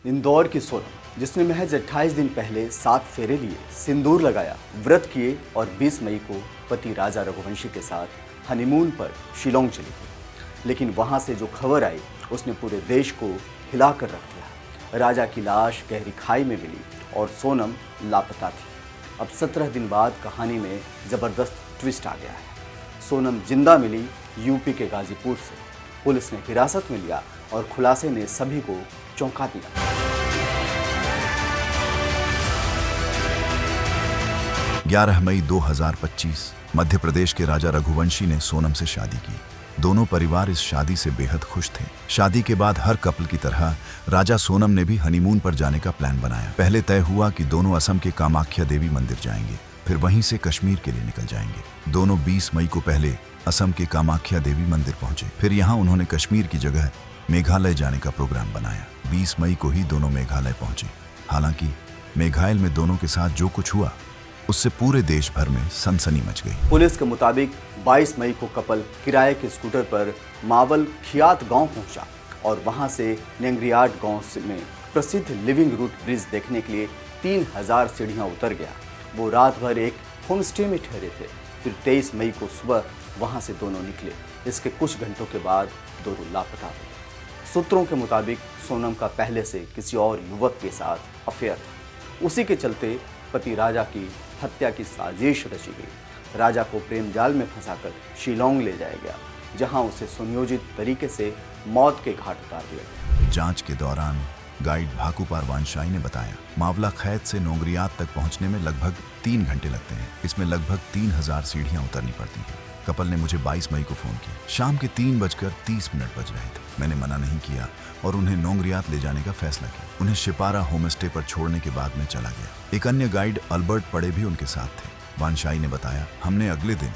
इंदौर की सोनम, जिसने महज 28 दिन पहले 7 फेरे लिए, सिंदूर लगाया, व्रत किए और 20 मई को पति राजा रघुवंशी के साथ हनीमून पर शिलोंग चली गई। लेकिन वहां से जो खबर आई उसने पूरे देश को हिलाकर रख दिया। राजा की लाश गहरी खाई में मिली और सोनम लापता थी। अब 17 दिन बाद कहानी में जबरदस्त ट्विस्ट आ गया है। सोनम जिंदा मिली यूपी के गाजीपुर से। पुलिस ने हिरासत में लिया और खुलासे ने सभी को चौंका दिया। 11 मई 2025 मध्य प्रदेश के राजा रघुवंशी ने सोनम से शादी की। दोनों परिवार इस शादी से बेहद खुश थे। शादी के बाद हर कपल की तरह राजा सोनम ने भी हनीमून पर जाने का प्लान बनाया। पहले तय हुआ कि दोनों असम के कामाख्या देवी मंदिर जाएंगे, फिर वहीं से कश्मीर के लिए निकल जाएंगे। दोनों 20 मई को पहले असम के कामाख्या देवी मंदिर पहुंचे, फिर यहाँ उन्होंने कश्मीर की जगह मेघालय जाने का प्रोग्राम बनाया। 20 मई को ही दोनों मेघालय पहुंचे। हालांकि मेघालय में दोनों के साथ जो कुछ हुआ उससे पूरे देश भर में सनसनी मच गई। पुलिस के मुताबिक 22 मई को कपल किराए के स्कूटर पर मावल खियात गांव पहुंचा और वहां से नेंगरियाट गांव में प्रसिद्ध लिविंग रूट ब्रिज देखने के लिए 3000 सीढ़ियां उतर गया। वो रात भर एक होम स्टे में ठहरे थे। फिर 23 मई को सुबह वहां से दोनों निकले। इसके कुछ घंटों के बाद दोनों लापता हुए। सूत्रों के मुताबिक सोनम का पहले से किसी और युवक के साथ अफेयर था। उसी के चलते पति राजा की हत्या की साजिश रची गई। राजा को प्रेम जाल में फंसाकर शिलोंग ले जाया गया, जहां उसे सुनियोजित तरीके से मौत के घाट उतार दिया गया। जांच के दौरान गाइड भाकुपार वानशाई ने बताया, मावला खैत से नोंगरियात तक पहुंचने में लगभग 3 घंटे लगते हैं। इसमें लगभग 3000 सीढ़ियां उतरनी पड़ती हैं। कपल ने मुझे 22 मई को फोन किया। शाम के 3:30 बज रहे थे। मैंने मना नहीं किया और उन्हें नोंगरियात ले जाने का फैसला किया। उन्हें शिपारा होम स्टे पर छोड़ने के बाद मैं चला गया। एक अन्य गाइड अल्बर्ट पड़े भी उनके साथ थे। वानशाई ने बताया, हमने अगले दिन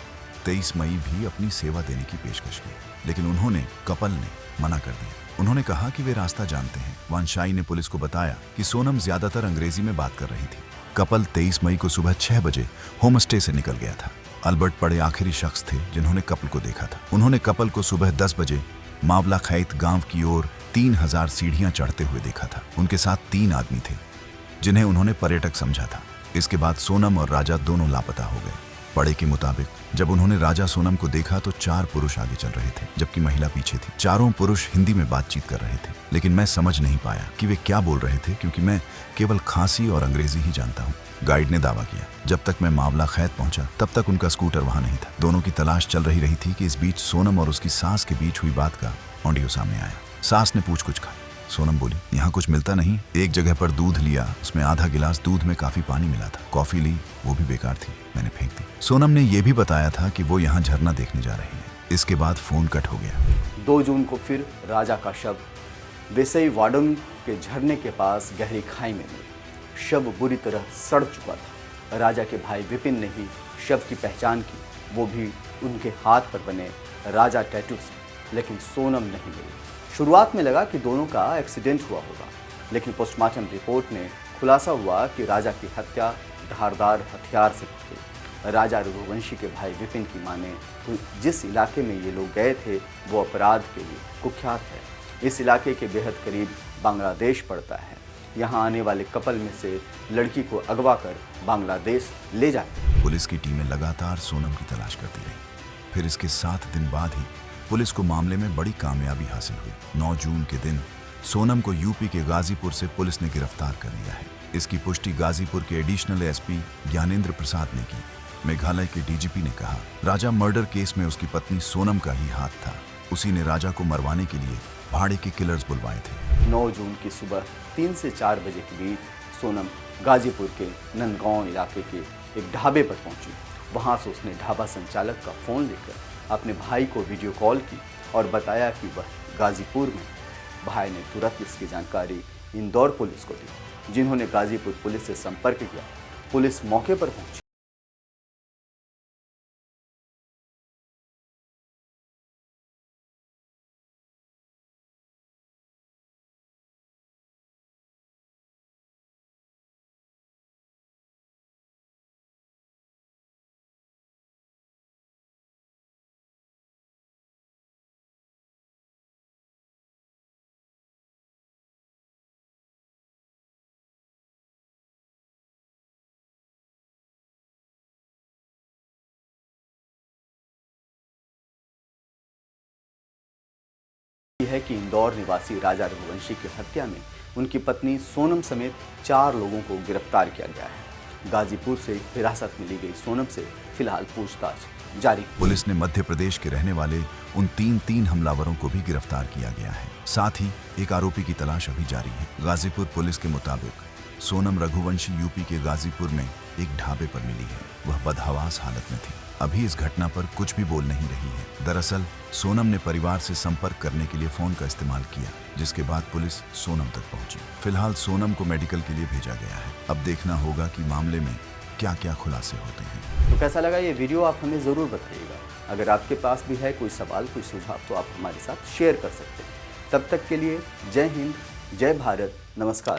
23 मई भी अपनी सेवा देने की पेशकश की, लेकिन कपल ने मना कर दिया। उन्होंने कहा कि वे रास्ता जानते हैं। वानशाई ने पुलिस को बताया कि सोनम ज्यादातर अंग्रेजी में बात कर रही थी। कपल 23 मई को सुबह 6 बजे होम स्टे से निकल गया था। अल्बर्ट पड़े आखिरी शख्स थे जिन्होंने कपल को देखा था। उन्होंने कपल को सुबह 10 बजे मावला खैत गांव की ओर 3000 सीढ़ियां चढ़ते हुए देखा था। उनके साथ 3 आदमी थे जिन्हें उन्होंने पर्यटक समझा था। इसके बाद सोनम और राजा दोनों लापता हो गए। पड़े के मुताबिक जब उन्होंने राजा सोनम को देखा तो 4 पुरुष आगे चल रहे थे, जबकि महिला पीछे थी। चारों पुरुष हिंदी में बातचीत कर रहे थे, लेकिन मैं समझ नहीं पाया कि वे क्या बोल रहे थे, क्योंकि मैं केवल खांसी और अंग्रेजी ही जानता हूँ। गाइड ने दावा किया, जब तक मैं मावला खैत पहुंचा तब तक उनका स्कूटर वहां नहीं था। दोनों की तलाश चल रही थी कि इस बीच सोनम और उसकी सास के बीच हुई बात का ऑडियो सामने आया। सास ने पूछ कुछ खाई। सोनम बोली, यहाँ कुछ मिलता नहीं। एक जगह पर दूध लिया, उसमें आधा गिलास दूध में काफी पानी मिला था। कॉफी ली, वो भी बेकार थी, मैंने फेंक दी। सोनम ने यह भी बताया था कि वो यहाँ झरना देखने जा रही है। इसके बाद फोन कट हो गया। 2 जून को फिर राजा का शव वेसई वाडंग के झरने के पास गहरी खाई में मिला। शव बुरी तरह सड़ चुका था। राजा के भाई विपिन ने ही शव की पहचान की, वो भी उनके हाथ पर बने राजा टैटू से। लेकिन सोनम नहीं मिली। शुरुआत में लगा कि दोनों का एक्सीडेंट हुआ होगा, लेकिन पोस्टमार्टम रिपोर्ट में खुलासा हुआ कि राजा की हत्या धारदार हथियार से की गई। राजा रघुवंशी के भाई विपिन की माने तो जिस इलाके में ये लोग गए थे वो अपराध के लिए कुख्यात है। इस इलाके के बेहद करीब बांग्लादेश पड़ता है। यहाँ आने वाले कपल में से लड़की को अगवा कर बांग्लादेश ले जाते। पुलिस की टीमें लगातार सोनम की तलाश करती रही। फिर इसके 7 दिन बाद ही पुलिस को मामले में बड़ी कामयाबी हासिल हुई। 9 जून के दिन सोनम को यूपी के गाजीपुर से पुलिस ने गिरफ्तार कर लिया है। इसकी पुष्टि गाजीपुर के एडिशनल एसपी ज्ञानेंद्र प्रसाद ने की। मेघालय के डीजीपी ने कहा, राजा मर्डर केस में उसकी पत्नी सोनम का ही हाथ था। उसी ने राजा को मरवाने के लिए भाड़े के किलर्स बुलवाए थे। 9 जून की सुबह 3 से 4 बजे के बीच सोनम गाजीपुर के नंदगांव इलाके के एक ढाबे पर पहुंची। वहां से उसने ढाबा संचालक का फ़ोन लेकर अपने भाई को वीडियो कॉल की और बताया कि वह गाजीपुर में। भाई ने तुरंत इसकी जानकारी इंदौर पुलिस को दी, जिन्होंने गाजीपुर पुलिस से संपर्क किया। पुलिस मौके पर पहुंची। है कि इंदौर निवासी राजा रघुवंशी की हत्या में उनकी पत्नी सोनम समेत 4 लोगों को गिरफ्तार किया गया है। गाजीपुर से हिरासत में ली गई सोनम से फिलहाल पूछताछ जारी। पुलिस ने मध्य प्रदेश के रहने वाले उन तीन हमलावरों को भी गिरफ्तार किया गया है। साथ ही एक आरोपी की तलाश अभी जारी है। गाजीपुर पुलिस के मुताबिक सोनम रघुवंशी यूपी के गाजीपुर में एक ढाबे पर मिली है। वह बदहवास हालत में थी। अभी इस घटना पर कुछ भी बोल नहीं रही है। दरअसल सोनम ने परिवार से संपर्क करने के लिए फोन का इस्तेमाल किया, जिसके बाद पुलिस सोनम तक पहुंची। फिलहाल सोनम को मेडिकल के लिए भेजा गया है। अब देखना होगा कि मामले में क्या क्या खुलासे होते हैं। तो कैसा लगा ये वीडियो, आप हमें ज़रूर बताइएगा। अगर आपके पास भी है कोई सवाल, कोई सुझाव, तो आप हमारे साथ शेयर कर सकते हैं। तब तक के लिए जय हिंद, जय भारत, नमस्कार।